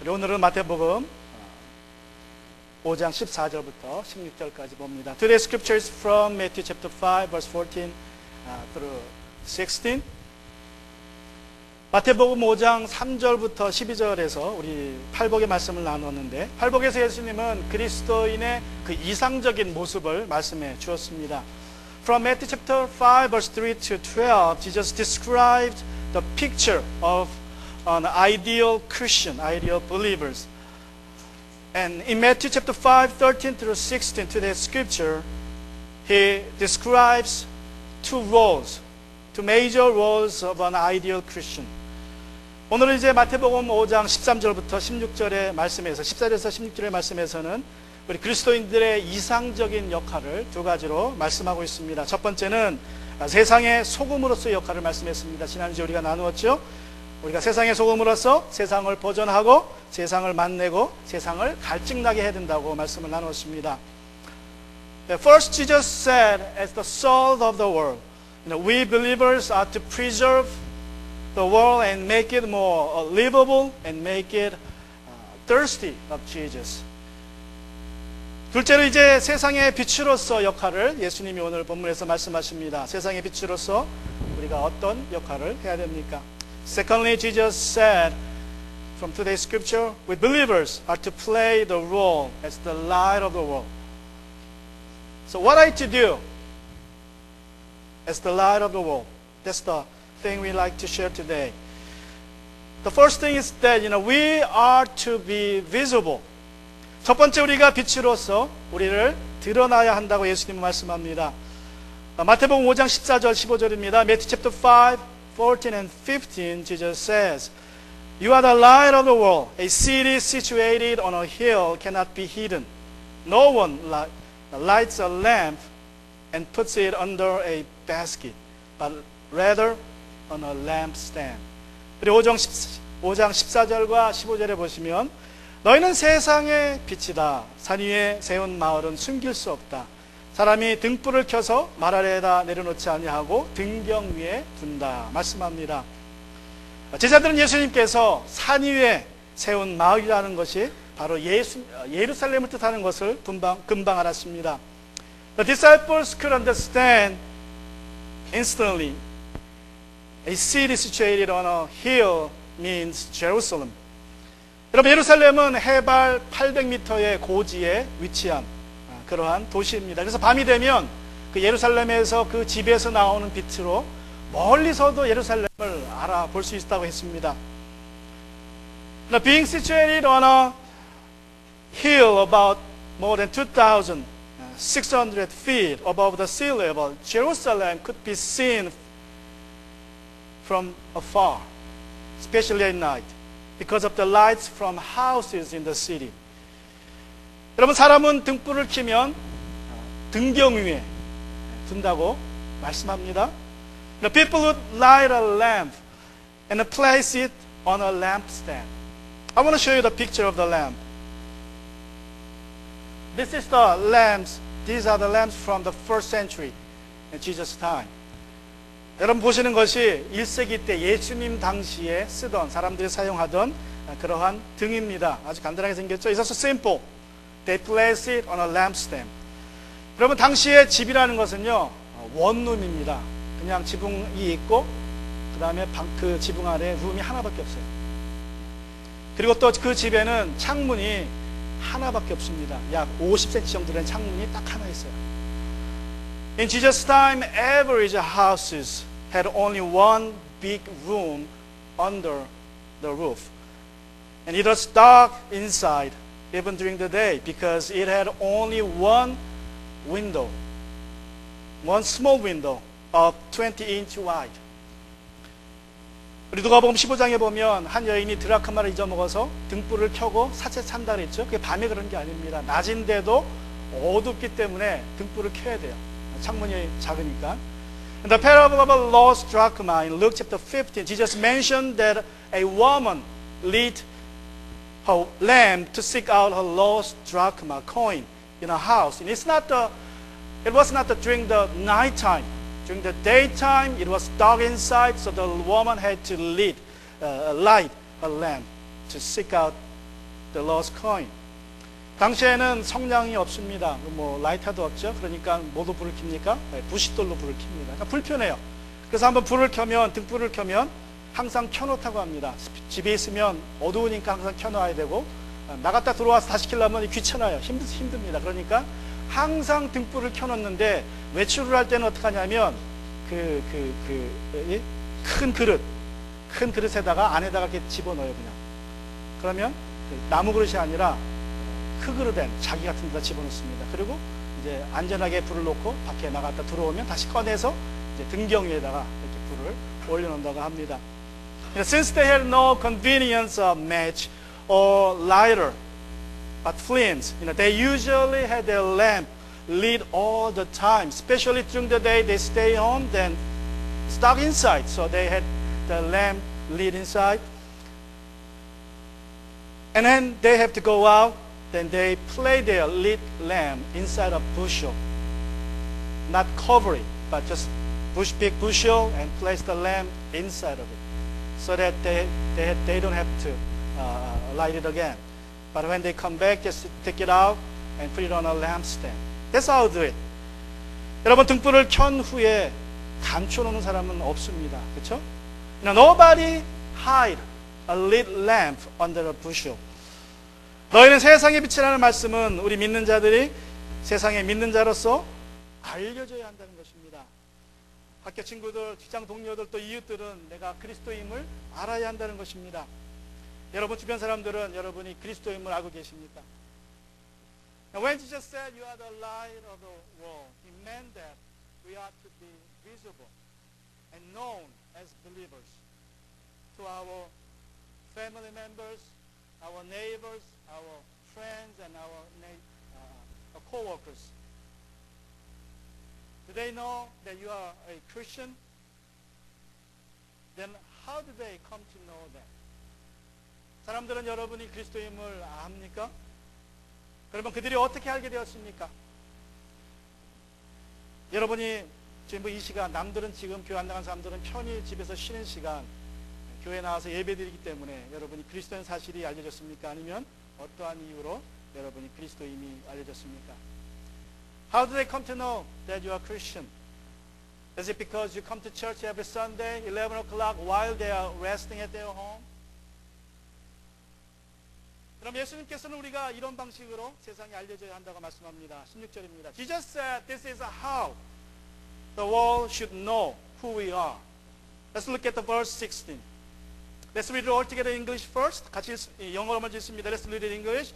오늘은 마태복음 5장 14절부터 16절까지 봅니다. Today's scripture is from Matthew chapter 5 verse 14 through 16. 마태복음 5장 3절부터 12절에서 우리 팔복의 말씀을 나누었는데, 팔복에서 예수님은 그리스도인의 그 이상적인 모습을 말씀해 주었습니다. From Matthew chapter 5 verse 3 to 12, Jesus described the picture of an ideal Christian, ideal believers. And in Matthew chapter 5, 13 through 16, today's scripture, he describes two major roles of an ideal Christian. 오늘은 이제 마태복음 5장 13절부터 16절의 말씀에서, 14절에서 16절의 말씀에서는 우리 그리스도인들의 이상적인 역할을 두 가지로 말씀하고 있습니다. 첫 번째는 세상의 소금으로서의 역할을 말씀했습니다. 지난주에 우리가 나누었죠. 우리가 세상의 소금으로서 세상을 보존하고 세상을 맛내고 세상을 갈증나게 해야 된다고 말씀을 나누었습니다. First, Jesus said, as the salt of the world, we believers are to preserve the world and make it more livable and make it thirsty of Jesus. 둘째로 이제 세상의 빛으로서 역할을 예수님이 오늘 본문에서 말씀하십니다. 세상의 빛으로서 우리가 어떤 역할을 해야 됩니까? Secondly, Jesus said from today's scripture, we believers are to play the role as the light of the world. So what are you to do as the light of the world? That's the thing we like to share today. The first thing is that we are to be visible. 첫 번째, 우리가 빛으로서 우리를 드러나야 한다고 예수님은 말씀합니다. 마태복음 5장 14절 15절입니다. Matthew chapter 5 14 and 15, Jesus says, You are the light of the world. A city situated on a hill cannot be hidden. No one lights a lamp and puts it under a basket, but rather on a lampstand. 그리고 5장 14절과 15절에 보시면, 너희는 세상의 빛이다. 산 위에 세운 마을은 숨길 수 없다. 사람이 등불을 켜서 말 아래에다 내려놓지 아니하고 등경 위에 둔다 말씀합니다. 제자들은 예수님께서 산 위에 세운 마을이라는 것이 바로 예루살렘을 뜻하는 것을 금방 알았습니다. The disciples could understand instantly. A city situated on a hill means Jerusalem. 여러분, 예루살렘은 해발 800m의 고지에 위치한 그러한 도시입니다. 그래서 밤이 되면 그 예루살렘에서 그 집에서 나오는 빛으로 멀리서도 예루살렘을 알아볼 수 있다고 했습니다. Now, being situated on a hill about more than 2,600 feet above the sea level, Jerusalem could be seen from afar, especially at night, because of the lights from houses in the city. 여러분, 사람은 등불을 켜면 등경 위에 둔다고 말씀합니다. The people would light a lamp and place it on a lampstand. I want to show you the picture of the lamp. This is the lamps. These are the lamps from the first century in Jesus' time. 여러분 보시는 것이 1세기 때 예수님 당시에 쓰던, 사람들이 사용하던 그러한 등입니다. 아주 간단하게 생겼죠. It's also simple. They place it on a lampstand. 여러분, 당시에 집이라는 것은요, 원룸입니다. 그냥 지붕이 있고 그 다음에 그 지붕 아래 룸이 하나밖에 없어요. 그리고 또 그 집에는 창문이 하나밖에 없습니다. 약 50cm 정도 된 창문이 딱 하나 있어요. In Jesus' time, average houses had only one big room under the roof. And it was dark inside even during the day because it had only one window, one small window of 20-inch wide. 우리 누가복음 15장에 보면 한 여인이 드라크마를 잊어먹어서 등불을 켜고 사채 찬다 그랬죠. 그게 밤에 그런 게 아닙니다. 낮인데도 어둡기 때문에 등불을 켜야 돼요. 창문이 작으니까. In the parable of a lost drachma in Luke chapter 15, Jesus mentioned that a woman lit her lamp to seek out her lost drachma coin in a house. And it was not during the night time. During the daytime, it was dark inside, so the woman had to light a lamp to seek out the lost coin. 당시에는 성냥이 없습니다. 뭐 라이터도 없죠. 그러니까 뭐도 불을 켭니까? 부싯돌로 불을 켭니다. 그러니까 불편해요. 그래서 한번 등불을 켜면 항상 켜놓다고 합니다. 집에 있으면 어두우니까 항상 켜놔야 되고, 나갔다 들어와서 다시 켜려면 귀찮아요. 힘듭니다. 그러니까 항상 등불을 켜놓는데, 외출을 할 때는 어떻게 하냐면 큰 그릇에다가 안에다가 이렇게 집어넣어요. 그냥. 그러면 나무 그릇이 아니라 흙으로 된 자기 같은 데다 집어넣습니다. 그리고 이제 안전하게 불을 놓고 밖에 나갔다 들어오면 다시 꺼내서 이제 등경 위에다가 이렇게 불을 올려놓는다고 합니다. Since they had no convenience of match or lighter, but flames, they usually had their lamp lit all the time. Especially during the day, they stay home, then stuck inside. So they had the lamp lit inside. And then they have to go out. Then they play their lit lamp inside a bushel, not cover it, but just big bushel and place the lamp inside of it, so that they don't have to light it again. But when they come back, just take it out and put it on a lampstand. That's how I do it. 여러분, 등불을 켠 후에 감춰놓는 사람은 없습니다. 그렇죠? Nobody hide a lit lamp under a bushel. 너희는 세상의 빛이라는 말씀은 우리 믿는 자들이 세상의 믿는 자로서 알려줘야 한다는 것입니다. 학교 친구들, 직장 동료들, 또 이웃들은 내가 그리스도임을 알아야 한다는 것입니다. 여러분 주변 사람들은 여러분이 그리스도임을 알고 계십니까? When Jesus said you are the light of the world, He meant that we are to be visible and known as believers to our family members, our neighbors, our friends, and our co-workers. Do they know that you are a Christian? Then how do they come to know that? 사람들은 여러분이 그리스도임을 압니까? 그러면 그들이 어떻게 알게 되었습니까? 여러분이 지금 이 시간, 남들은 지금 교회 안 나간 사람들은 편히 집에서 쉬는 시간 교회 나와서 예배드리기 때문에 여러분이 그리스도인 사실이 알려졌습니까? 아니면 어떠한 이유로 여러분이 그리스도임이 알려졌습니까? How do they come to know that you are Christian? Is it because you come to church every Sunday, 11 o'clock, while they are resting at their home? 그럼 예수님께서는 우리가 이런 방식으로 세상에 알려져야 한다고 말씀합니다. 16절입니다. Jesus said this is how the world should know who we are. Let's look at the verse 16. Let's read it all together in English first. 같이 영어로 먼저 읽습니다. Let's read it in English.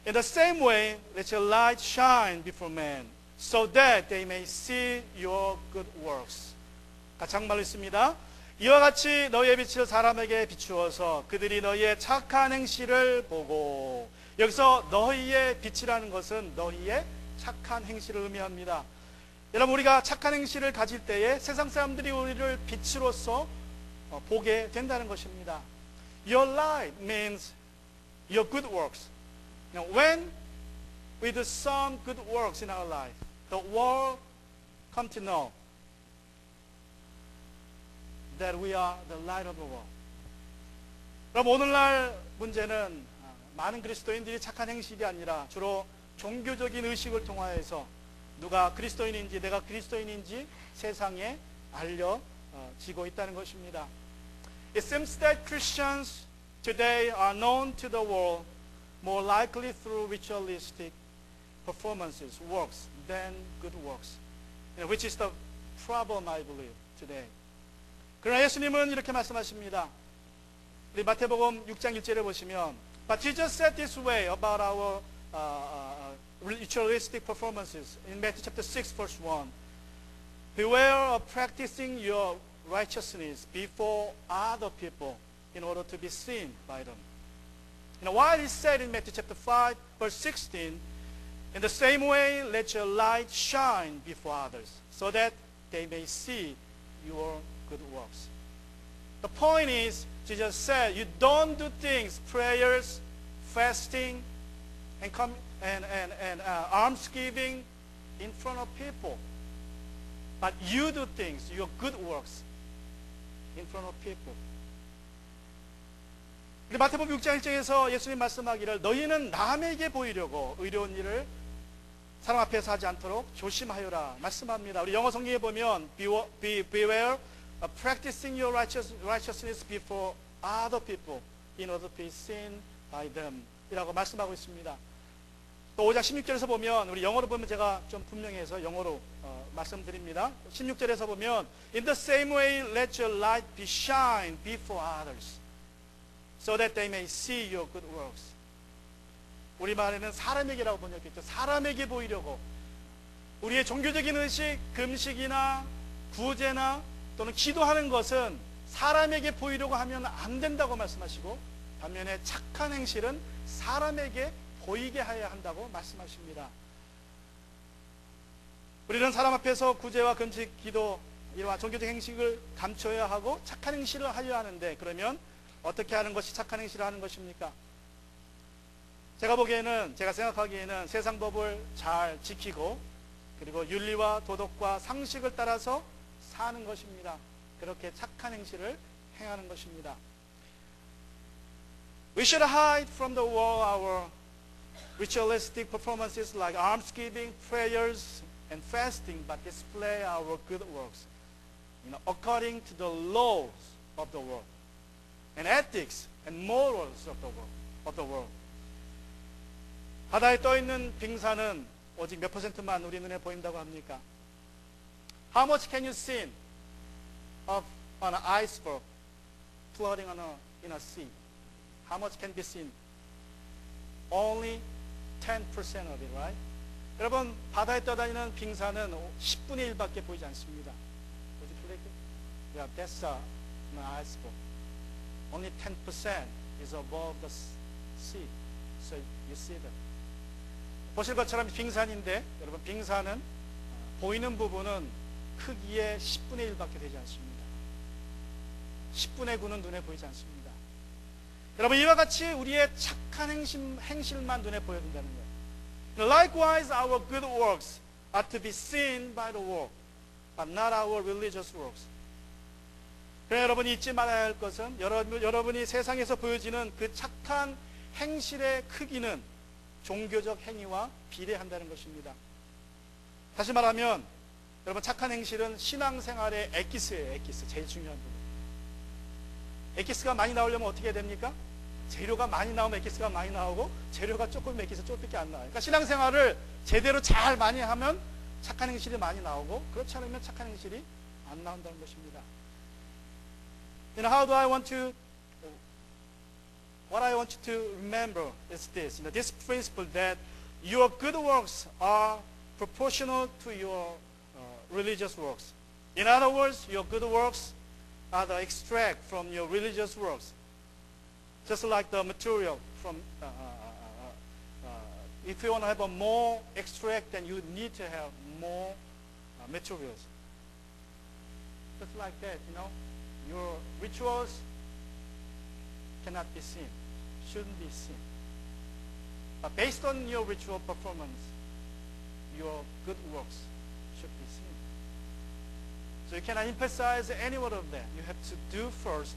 In the same way, let your light shine before men, so that they may see your good works. 같이 한말로 읽습니다. 이와 같이 너희의 빛을 사람에게 비추어서 그들이 너희의 착한 행실을 보고. 여기서 너희의 빛이라는 것은 너희의 착한 행실을 의미합니다. 여러분, 우리가 착한 행실을 가질 때에 세상 사람들이 우리를 빛으로서 보게 된다는 것입니다. Your light means your good works. Now, when we do some good works in our life, the world come to know that we are the light of the world. 그럼 오늘날 문제는 많은 그리스도인들이 착한 행실이 아니라 주로 종교적인 의식을 통하여서 누가 그리스도인인지 내가 그리스도인인지 세상에 알려지고 있다는 것입니다. It seems that Christians today are known to the world more likely through ritualistic performances, works, than good works, which is the problem, I believe, today. 그러나 예수님은 이렇게 말씀하십니다. 우리 마태복음 6장 1절에 보시면 But Jesus said this way about our ritualistic performances in Matthew chapter 6 verse 1. Beware of practicing your righteousness before other people in order to be seen by them. While he said in Matthew chapter 5 verse 16, in the same way let your light shine before others so that they may see your good works. The point is, Jesus said, you don't do things, prayers, fasting, and almsgiving in front of people. But you do things, your good works, in front of people. 우리 마태복음 6장 1절에서 예수님 말씀하기를 너희는 남에게 보이려고 의로운 일을 사람 앞에서 하지 않도록 조심하여라 말씀합니다. 우리 영어 성경에 보면 beware of practicing your righteousness before other people in order to be seen by them 이라고 말씀하고 있습니다. 또 5장 16절에서 보면 우리 영어로 보면 제가 좀 분명히 해서 영어로 말씀드립니다. 16절에서 보면 In the same way let your light be shine before others so that they may see your good works. 우리말에는 사람에게라고 번역했죠. 사람에게 보이려고 우리의 종교적인 의식, 금식이나 구제나 또는 기도하는 것은 사람에게 보이려고 하면 안 된다고 말씀하시고 반면에 착한 행실은 사람에게 보이게 해야 한다고 말씀하십니다. 우리는 사람 앞에서 구제와 금식, 기도 이와 종교적 행식을 감춰야 하고 착한 행실을 하려 하는데 그러면 어떻게 하는 것이 착한 행실을 하는 것입니까? 제가 생각하기에는 세상 법을 잘 지키고 그리고 윤리와 도덕과 상식을 따라서 사는 것입니다. 그렇게 착한 행실을 행하는 것입니다. We should hide from the world our ritualistic performances like almsgiving, prayers, and fasting, but display our good works, according to the laws of the world, and ethics and morals of the world. 바다에 떠 있는 빙산은 오직 몇 %만 우리 눈에 보인다고 합니까? How much can you see of an iceberg floating in a sea? How much can be seen? Only 10% of it, right? 여러분, 바다에 떠다니는 빙산은 10분의 1밖에 보이지 않습니다. Would you click it? Yeah, that's an iceberg. Only 10% is above the sea. So you see that. 보실 것처럼 빙산인데, 여러분, 빙산은 보이는 부분은 크기의 10분의 1밖에 되지 않습니다. 10분의 9는 눈에 보이지 않습니다. 여러분, 이와 같이 우리의 착한 행실만 눈에 보여야 된다는 거예요. Likewise, our good works are to be seen by the world, but not our religious works. 그래서 여러분이 잊지 말아야 할 것은 여러분이 세상에서 보여지는 그 착한 행실의 크기는 종교적 행위와 비례한다는 것입니다. 다시 말하면 여러분 착한 행실은 신앙생활의 엑기스예요. 엑기스, 제일 중요한 부분. 엑기스가 많이 나오려면 어떻게 해야 됩니까? 재료가 많이 나오면 엑기스가 많이 나오고 재료가 조금 엑기스 조금밖에 안 나와요. 그러니까 신앙생활을 제대로 잘 많이 하면 착한 행실이 많이 나오고 그렇지 않으면 착한 행실이 안 나온다는 것입니다. How do I want to What I want you to remember is this, this principle that your good works are proportional to your religious works. In other words, your good works are the extract from your religious works. Just like the material from, if you want to have a more extract, then you need to have more materials. Just like that, your rituals cannot be seen, shouldn't be seen. But based on your ritual performance, your good works should be seen. So you cannot emphasize any one of them. You have to do first,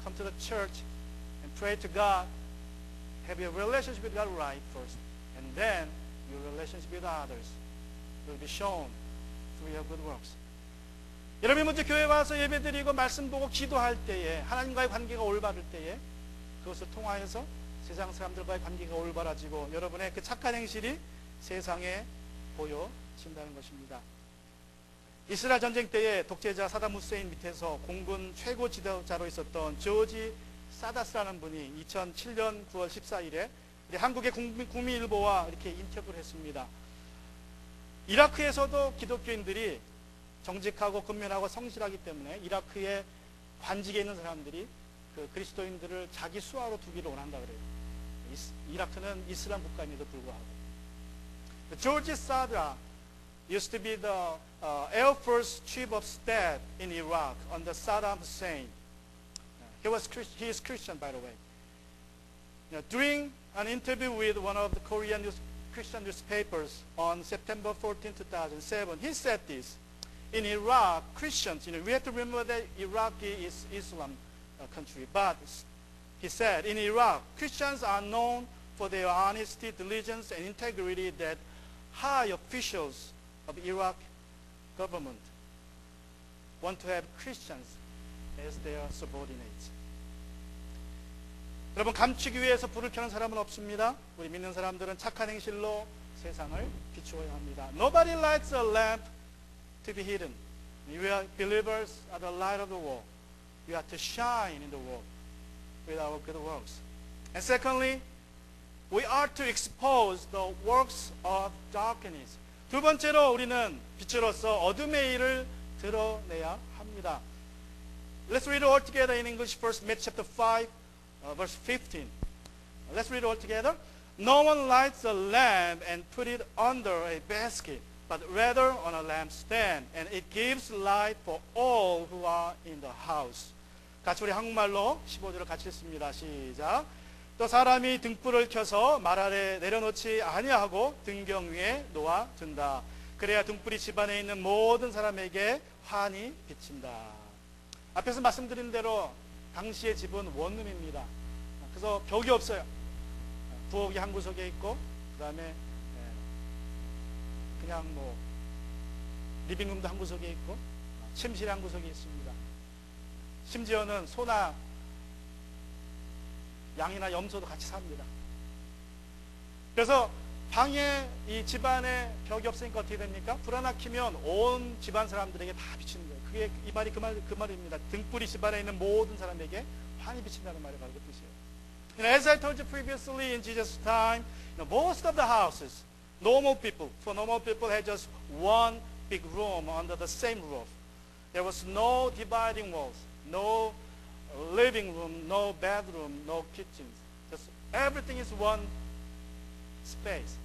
come to the church and pray to God, have your relationship with God right first, and then your relationship with others will be shown through your good works. 여러분이 먼저 교회 와서 예배드리고 말씀 보고 기도할 때에 하나님과의 관계가 올바를 때에 그것을 통하여서 세상 사람들과의 관계가 올바라지고 여러분의 그 착한 행실이 세상에 보여진다는 것입니다. 이스라엘 전쟁 때에 독재자 사담 후세인 밑에서 공군 최고 지도자로 있었던 조지 사다스라는 분이 2007년 9월 14일에 한국의 국민일보와 이렇게 인터뷰를 했습니다. 이라크에서도 기독교인들이 정직하고 근면하고 성실하기 때문에 이라크의 관직에 있는 사람들이 그 그리스도인들을 자기 수하로 두기를 원한다 그래요. 이라크는 이슬람 국가임에도 불구하고. George Sadra used to be the Air Force Chief of Staff in Iraq under Saddam Hussein. He is Christian, by the way. During an interview with one of the Korean Christian newspapers on September 14, 2007, he said this. In Iraq, Christians, we have to remember that Iraq is Islam country, but He said, in Iraq, Christians are known for their honesty, diligence, and integrity that high officials of Iraq government want to have Christians as their subordinates. 여러분, 감추기 위해서 불을 켜는 사람은 없습니다. 우리 믿는 사람들은 착한 행실로 세상을 비추어야 합니다. Nobody lights a lamp to be hidden. We are believers are the light of the world. We are to shine in the world with our good works. And secondly, we are to expose the works of darkness. 두 번째로 우리는 빛으로서 어둠의 일을 드러내야 합니다. Let's read it all together in English first, Matthew chapter 5, verse 15. Let's read it all together. No one lights a lamp and put it under a basket, but rather on a lampstand, and it gives light for all who are in the house. 같이 우리 한국말로 15절을 같이 읽습니다. 시작. 또 사람이 등불을 켜서 말 아래 내려놓지 아니하고 등경 위에 놓아둔다. 그래야 등불이 집안에 있는 모든 사람에게 환히 비친다. 앞에서 말씀드린 대로 당시의 집은 원룸입니다. 그래서 벽이 없어요. 부엌이 한 구석에 있고, 그 다음에 그냥 뭐 리빙룸도 한 구석에 있고, 침실이 한 구석에 있습니다. 심지어는 소나 양이나 염소도 같이 삽니다. 그래서 방에 이 집안에 벽이 없으니까 어떻게 됩니까? 불 하나 켜면 온 집안 사람들에게 다 비치는 거예요. 그게 이 말이 그 말입니다. 등불이 집안에 있는 모든 사람에게 환히 비친다는 말이 바로 그 뜻이에요. As I told you previously, in Jesus' time, most of the houses, normal people had just one big room under the same roof. There was no dividing walls, no living room, no bedroom, no kitchens. Just everything is one space.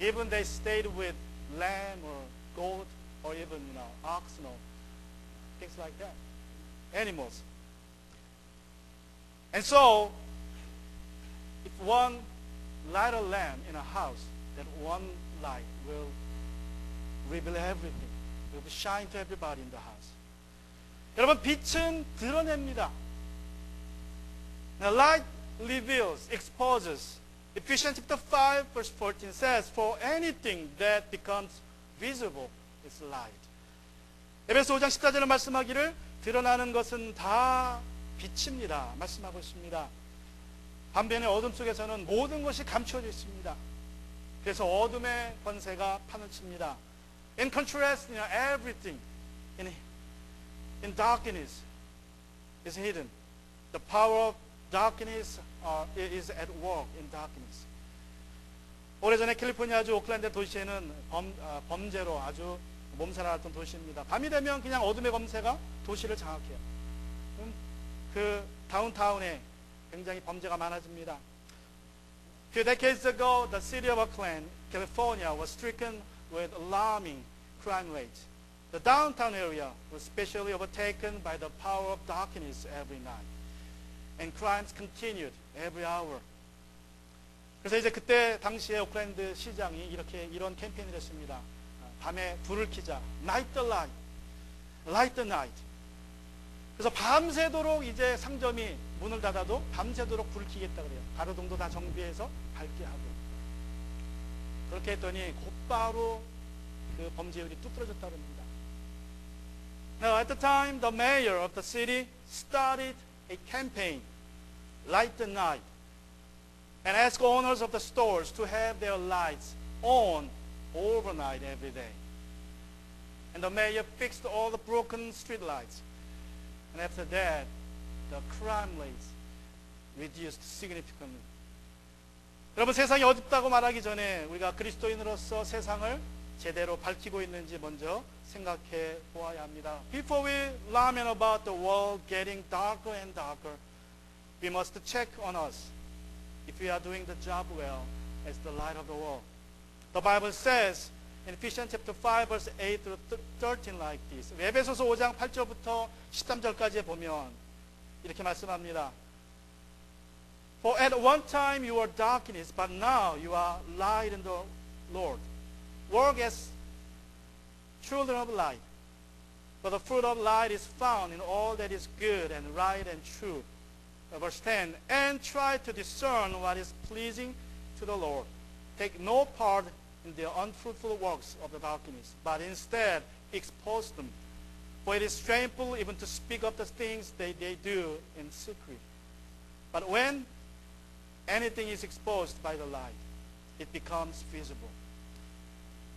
Even they stayed with lamb or goat or even ox, things like that, animals. And so, if one light a lamp in a house, that one light will reveal everything. It will shine to everybody in the house. 여러분, 빛은 드러냅니다. Now, light reveals, exposes. Ephesians chapter 5 verse 14 says, for anything that becomes visible is light. 에베소 5장 14절에 말씀하기를 드러나는 것은 다 빛입니다. 말씀하고 있습니다. 반면에 어둠 속에서는 모든 것이 감추어져 있습니다. 그래서 어둠의 권세가 판을 칩니다. In contrast, everything in darkness is hidden. The power of darkness is at work in darkness. 오래전에 캘리포니아주 오클랜드 도시에는 범죄로 아주 몸살았던 도시입니다. 밤이 되면 그냥 어둠의 검세가 도시를 장악해요. 그 다운타운에 굉장히 범죄가 많아집니다. A few decades ago, the city of Oakland, California, was stricken with alarming crime rates. The downtown area was especially overtaken by the power of darkness every night. And crimes continued every hour. 그래서 이제 그때 당시에 오클랜드 시장이 이런 캠페인을 했습니다. 밤에 불을 켜자. Light the light. Light the night. 그래서 밤새도록 이제 상점이 문을 닫아도 밤새도록 불을 켜겠다 그래요. 가로등도 다 정비해서 밝게 하고. 그렇게 했더니 곧바로 그 범죄율이 뚝 떨어졌다고 합니다. Now, at the time, the mayor of the city started a campaign, Light the Night, and asked owners of the stores to have their lights on overnight every day. And the mayor fixed all the broken street lights. And after that, the crime rates reduced significantly. 여러분, 세상이 어둡다고 말하기 전에 우리가 그리스도인으로서 세상을 제대로 밝히고 있는지 먼저 생각해 보아야 합니다. Before we lament about the world getting darker and darker, we must check on us if we are doing the job well as the light of the world. The Bible says in Ephesians chapter 5 verse 8 through 13 like this. 에베소서 5장 8절부터 13절까지 보면 이렇게 말씀합니다. For at one time you were darkness, but now you are light in the Lord. Work as children of light. For the fruit of light is found in all that is good and right and true. verse 10, and try to discern what is pleasing to the Lord. Take no part in the unfruitful works of the darkness, but instead expose them. For it is shameful even to speak of the things they do in secret. But when anything is exposed by the light, it becomes visible.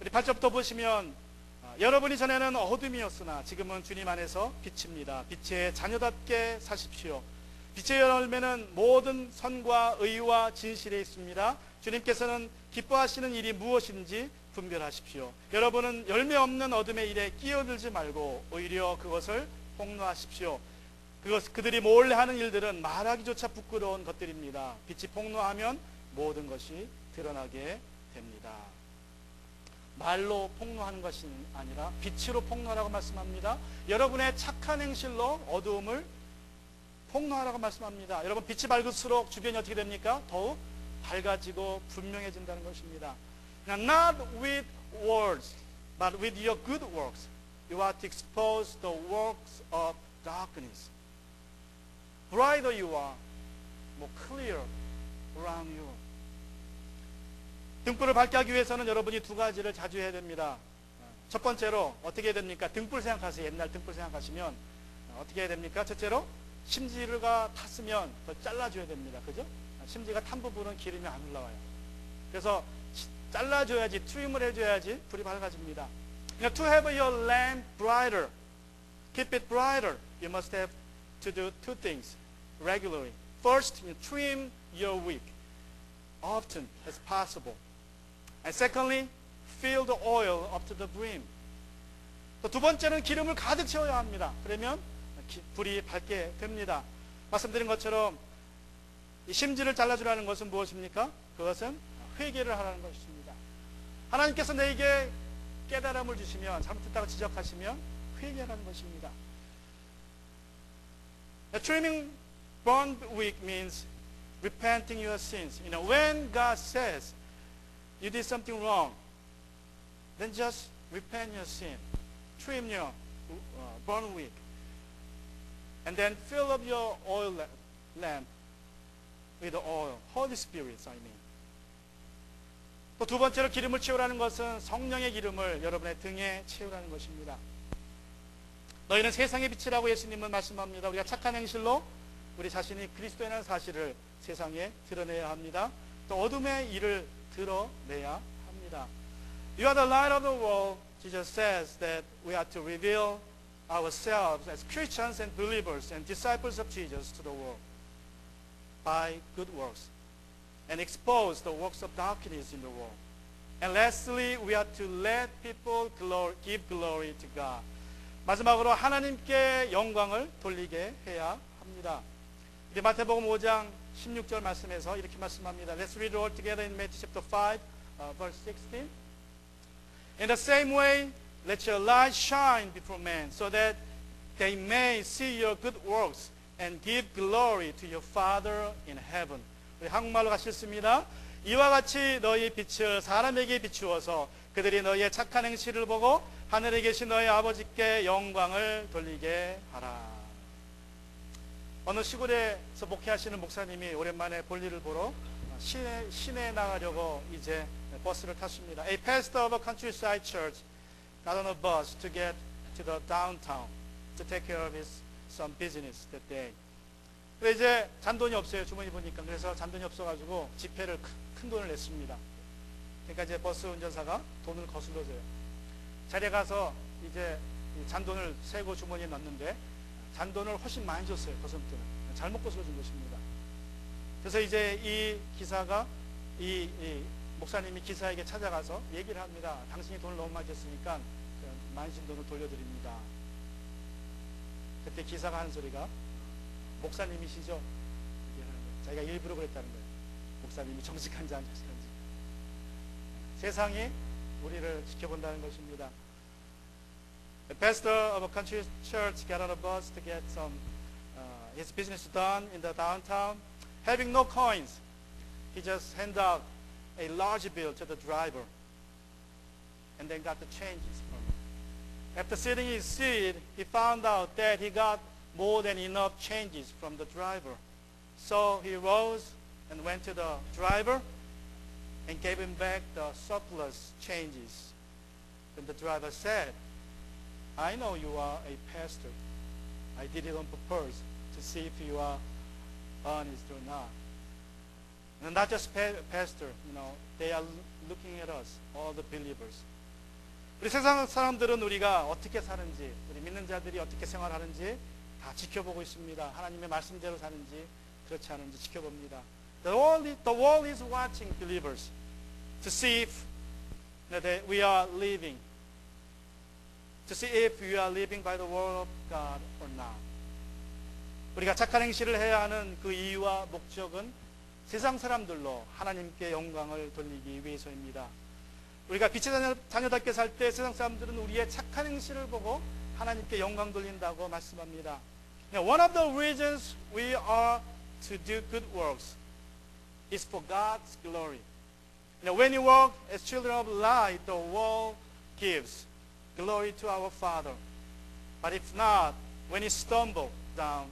우리 8절부터 보시면 여러분이 전에는 어둠이었으나 지금은 주님 안에서 빛입니다. 빛의 자녀답게 사십시오. 빛의 열매는 모든 선과 의와 진실에 있습니다. 주님께서는 기뻐하시는 일이 무엇인지 분별하십시오. 여러분은 열매 없는 어둠의 일에 끼어들지 말고 오히려 그것을 폭로하십시오. 그들이 몰래 하는 일들은 말하기조차 부끄러운 것들입니다. 빛이 폭로하면 모든 것이 드러나게 됩니다. 말로 폭로하는 것이 아니라 빛으로 폭로하라고 말씀합니다. 여러분의 착한 행실로 어두움을 폭로하라고 말씀합니다. 여러분, 빛이 밝을수록 주변이 어떻게 됩니까? 더욱 밝아지고 분명해진다는 것입니다. Now, not with words, but with your good works, you are to expose the works of darkness. Brighter you are, more clear around you. 등불을 밝게 하기 위해서는 여러분이 두 가지를 자주 해야 됩니다. 첫 번째로 어떻게 해야 됩니까? 등불 생각하세요. 옛날 등불 생각하시면 어떻게 해야 됩니까? 첫째로 심지가 탔으면 더 잘라줘야 됩니다. 그죠? 심지가 탄 부분은 기름이 안 올라와요. 그래서 잘라줘야지, 트림을 해줘야지 불이 밝아집니다. Now, to have your lamp brighter, keep it brighter, you must have to do two things regularly. First, you trim your wick often as possible. And secondly, fill the oil up to the brim. 또 두 번째는 기름을 가득 채워야 합니다. 그러면 불이 밝게 됩니다. 말씀드린 것처럼 이 심지를 잘라주라는 것은 무엇입니까? 그것은 회개를 하라는 것입니다. 하나님께서 내게 깨달음을 주시면, 잘못했다고 지적하시면 회개하라는 것입니다. Trimming burned wick means repenting your sins. You know, when God says you did something wrong, then just repent your sin. Trim your burned wick. And then fill up your oil lamp with the oil. Holy Spirit, I mean. 또 두 번째로 기름을 채우라는 것은 성령의 기름을 여러분의 등에 채우라는 것입니다. 너희는 세상의 빛이라고 예수님은 말씀합니다. 우리가 착한 행실로 우리 자신이 그리스도인이라는 사실을 세상에 드러내야 합니다. 또 어둠의 일을 드러내야 합니다. You are the light of the world. Jesus says that we are to reveal ourselves as Christians and believers and disciples of Jesus to the world by good works and expose the works of darkness in the world. And lastly, we are to let people give glory to God. 마지막으로 하나님께 영광을 돌리게 해야 합니다. 우리 마태복음 5장 16절 말씀에서 이렇게 말씀합니다. Let's read all together in Matthew chapter 5, verse 16. In the same way, let your light shine before men, so that they may see your good works and give glory to your Father in heaven. 우리 한국말로 같이 읽습니다. 이와 같이 너희 빛을 사람에게 비추어서 그들이 너희의 착한 행실을 보고 하늘에 계신 너희 아버지께 영광을 돌리게 하라. 어느 시골에서 목회하시는 목사님이 오랜만에 볼일을 보러 시내에 나가려고 이제 버스를 탔습니다. A pastor of a countryside church got on a bus to get to the downtown to take care of his some business that day. 그래서 이제 잔돈이 없어요. 주머니 보니까. 그래서 잔돈이 없어가지고 지폐를 큰 돈을 냈습니다. 그러니까 이제 버스 운전사가 돈을 거슬러줘요. 자리에 가서 이제 잔돈을 세고 주머니에 넣는데 잔돈을 훨씬 많이 줬어요. 거슴돈을. 잘못 거슬러준 것입니다. 그래서 이제 이 기사가 이 목사님이 기사에게 찾아가서 얘기를 합니다. 당신이 돈을 너무 많이 줬으니까 많이 준 돈을 돌려드립니다. 그때 기사가 하는 소리가 목사님이시죠? 자기가 일부러 그랬다는 거예요. 목사님이 정직한지 안 정직한지. 세상이 우리를 지켜본다는 것입니다. The pastor of a country church got on a bus to get some his business done in the downtown. Having no coins, he just handed out a large bill to the driver and then got the changes from it. After sitting in his seat, he found out that he got more than enough changes from the driver. So he rose and went to the driver and gave him back the surplus changes. Then the driver said, I know you are a pastor. I did it on purpose to see if you are honest or not. And not just pastor, they are looking at us, all the believers. 우리 세상 사람들은 우리가 어떻게 사는지, 우리 믿는 자들이 어떻게 생활하는지 다 지켜보고 있습니다. 하나님의 말씀대로 사는지 그렇지 않은지 지켜봅니다. The world is watching believers to see if we are living, to see if we are living by the word of God or not. 우리가 착한 행실을 해야 하는 그 이유와 목적은 세상 사람들로 하나님께 영광을 돌리기 위해서입니다. 우리가 빛의 자녀답게 살 때 세상 사람들은 우리의 착한 행실을 보고 하나님께 영광 돌린다고 말씀합니다. Now, one of the reasons we are to do good works is for God's glory. Now, when we walk as children of light, the world gives glory to our Father. But if not, when we stumble down,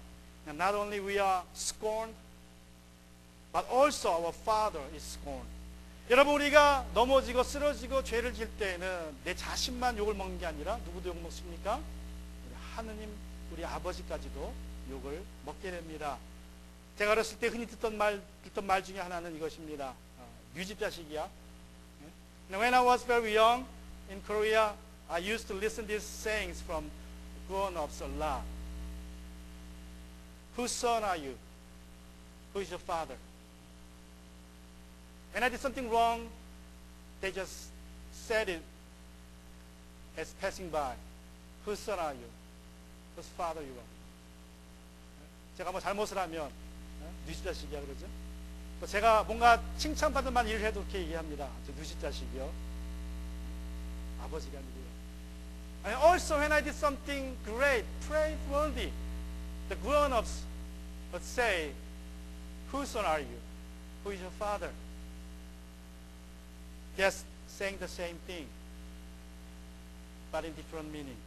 and not only we are scorned, but also our Father is scorned. 여러분, 우리가 넘어지고 쓰러지고 죄를 질 때에는 내 자신만 욕을 먹는 게 아니라 누구도 욕 먹습니까? 우리 하느님, 우리 아버지까지도 욕을 먹게 됩니다. 제가 어렸을 때 흔히 듣던 말 중에 하나는 이것입니다. 네 집 자식이야. When I was very young in Korea, I used to listen these sayings from grown-ups a lot. Whose son are you? Who is your father? When I did something wrong, they just said it as passing by. Whose son are you? Whose father you are? 제가 뭐 잘못을 하면 네 집 자식이야 그러죠. 또 제가 뭔가 칭찬받을 만한 일을 해도 이렇게 얘기합니다. 저 네 집 자식이요. 아버지가 아니고요. And also when I did something great, praiseworthy, the grown-ups would say, whose son are you? Who is your father? Yes, saying the same thing, but in different meaning.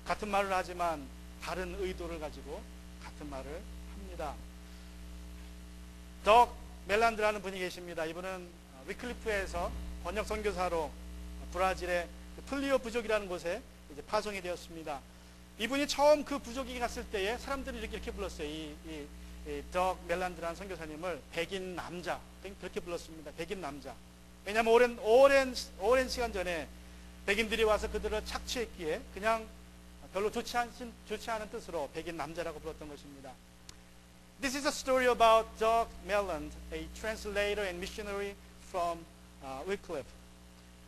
같은 말을 하지만 다른 의도를 가지고 같은 말을 합니다. 덕 멜란드라는 분이 계십니다. 이분은 위클리프에서 번역 선교사로 브라질의 플리오 부족이라는 곳에 이제 파송이 되었습니다. 이분이 처음 그 부족에 갔을 때에 사람들이 이렇게 불렀어요. 덕 멜란드라는 선교사님을 백인 남자, 그렇게 불렀습니다. 백인 남자. 왜냐하면 오랜 시간 전에 백인들이 와서 그들을 착취했기에 그냥 별로 좋지 않은 뜻으로 백인 남자라고 불렀던 것입니다. This is a story about Doug Melland, a translator and missionary from Wycliffe.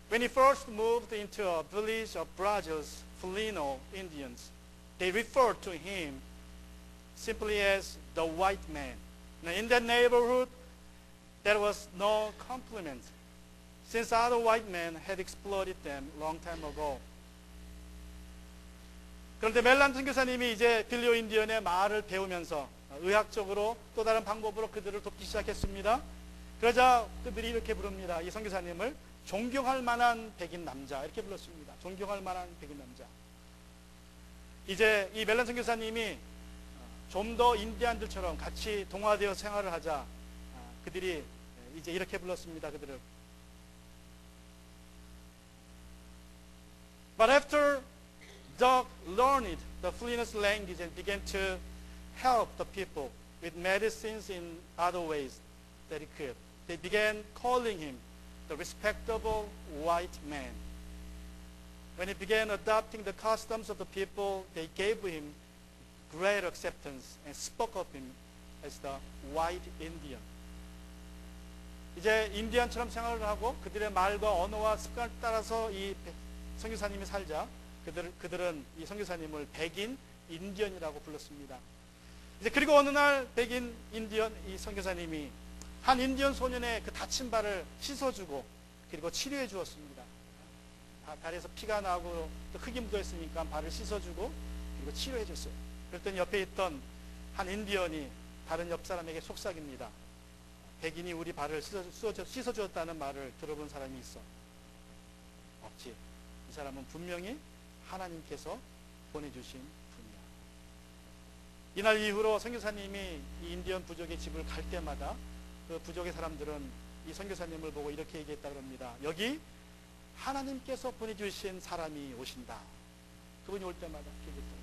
When he first moved into a village of Brazil's Fulino Indians, they referred to him simply as the white man. Now, in that neighborhood, there was no compliment, since other white men had exploited them long time ago. 그런데 멜란 선교사님이 이제 빌리오 인디언의 말을 배우면서 의학적으로 또 다른 방법으로 그들을 돕기 시작했습니다. 그러자 그들이 이렇게 부릅니다. 이 선교사님을 존경할 만한 백인 남자, 이렇게 불렀습니다. 존경할 만한 백인 남자. 이제 이 멜란 선교사님이 좀 더 인디안들처럼 같이 동화되어 생활을 하자 그들이 이제 이렇게 불렀습니다. 그들을. But after Doug learned the Fulinos language and began to help the people with medicines in other ways that he could, they began calling him the respectable white man. When he began adopting the customs of the people, they gave him great acceptance and spoke of him as the white Indian. 이제 인디언처럼 생활을 하고 그들의 말과 언어와 습관을 따라서 이 선교사님이 살자 그들은 이 선교사님을 백인 인디언이라고 불렀습니다. 이제 그리고 어느 날 백인 인디언 이 선교사님이 한 인디언 소년의 그 다친 발을 씻어주고 그리고 치료해 주었습니다. 발에서 피가 나고 또 흙이 묻어 있으니까 발을 씻어주고 그리고 치료해 줬어요. 그랬더니 옆에 있던 한 인디언이 다른 옆 사람에게 속삭입니다. 백인이 우리 발을 씻어주었다는 말을 들어본 사람이 있어? 없지. 이 사람은 분명히 하나님께서 보내주신 분이야. 이날 이후로 선교사님이 이 인디언 부족의 집을 갈 때마다 그 부족의 사람들은 이 선교사님을 보고 이렇게 얘기했다고 합니다. 여기 하나님께서 보내주신 사람이 오신다. 그분이 올 때마다 얘기했다.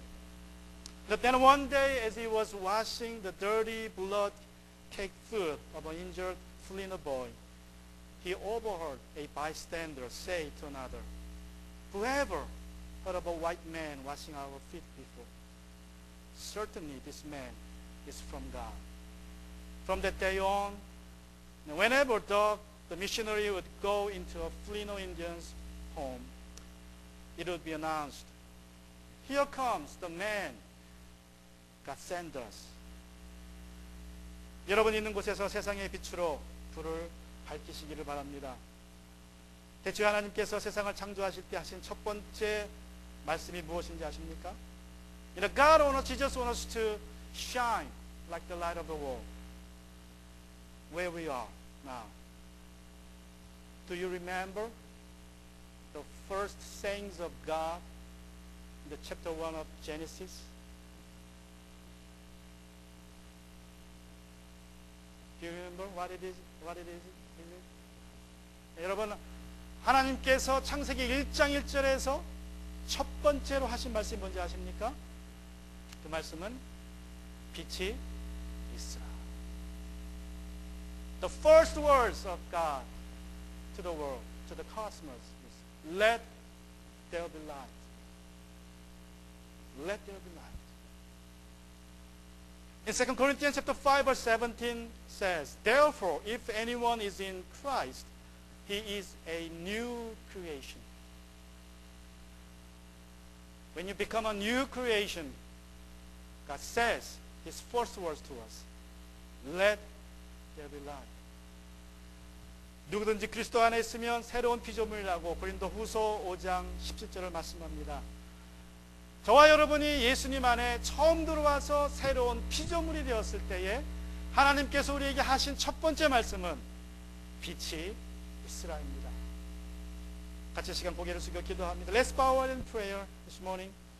But then one day as he was washing the dirty blood-caked foot of an injured Filipino boy, he overheard a bystander say to another, "Whoever heard of a white man washing our feet before? Certainly this man is from God." From that day on, whenever the missionary would go into a Filipino Indian's home, it would be announced, "Here comes the man God sent us." 여러분 있는 곳에서 세상의 빛으로 불을 밝히시기를 바랍니다. 대체 하나님께서 세상을 창조하실 때 하신 첫 번째 말씀이 무엇인지 아십니까? God Jesus wants us to shine like the light of the world. Where we are now. Do you remember the first sayings of God in the chapter 1 of Genesis? Do you remember what it is? 여러분, 하나님께서 창세기 1장 1절에서 첫 번째로 하신 말씀이 뭔지 아십니까? 그 말씀은 빛이 있으라. The first words of God to the world, to the cosmos is, "Let there be light." Let there be light. In 2 Corinthians chapter 5 verse 17 says, "Therefore, if anyone is in Christ, he is a new creation." When you become a new creation, God says His first words to us, "Let there be light." 누구든지 그리스도 안에 있으면 새로운 피조물이라고 고린도후서 5장 17절을 말씀합니다. 저와 여러분이 예수님 안에 처음 들어와서 새로운 피조물이 되었을 때에 하나님께서 우리에게 하신 첫 번째 말씀은 빛이 있으라입니다. 같이 시간 고개를 숙여 기도합니다. Let's bow in prayer this morning.